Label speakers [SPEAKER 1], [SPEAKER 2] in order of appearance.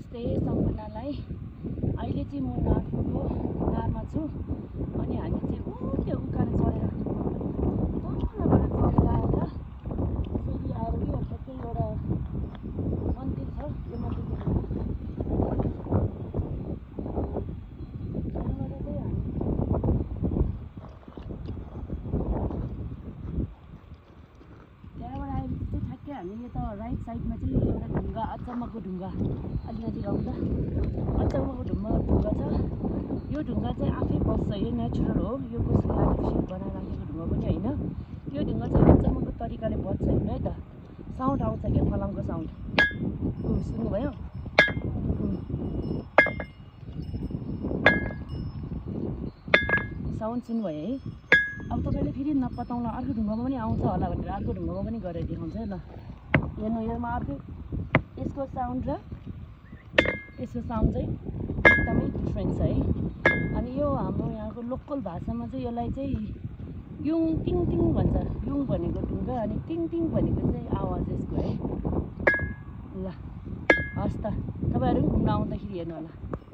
[SPEAKER 1] नमस्ते सम्पूर्णलाई। अहिले चाहिँ म नाथको नारमा छु अनि हामी चाहिँ त्यो उकालो चढेर तलबाट चढेर आएर फेरि आएर यो ठ्याक्कै एउटा मन्दिर छ, यो मन्दिर हामी यता राइट साइडमा चाहिँ एउटा ढुङ्गा, अचम्मको ढुङ्गा, अलि नजिक आउँदा अचम्मको ढुङ्गा छ। यो ढुङ्गा चाहिँ आफै बस्छ, यो नेचुरल हो, यो कसैले आर्टिफिसियल बनाएर राखेको ढुङ्गा पनि होइन। यो ढुङ्गा चाहिँ अचम्मको तरिकाले बस्छ। हेर्नु है त, साउन्ड आउँछ क्या, फलामको साउन्ड सुन्नुभयो? साउन्ड सुन्नुभयो है? अब तपाईँले फेरि नपताउला, अर्को ढुङ्गामा पनि आउँछ होला भनेर अर्को ढुङ्गामा पनि गरेर देखाउँछ ल। हेर्नु, योमा अर्को, यसको साउन्ड र यसको साउन्ड चाहिँ एकदमै डिफ्रेन्ट छ है। अनि यो हाम्रो यहाँको लोकल भाषामा चाहिँ यसलाई चाहिँ युङ टिङ टिङ भन्छ। युङ भनेको ढुङ्गा अनि टिङ टिङ भनेको चाहिँ आवाज यसको है। ल हस् त, तपाईँहरू पनि घुम्न आउँदाखेरि हेर्नु होला।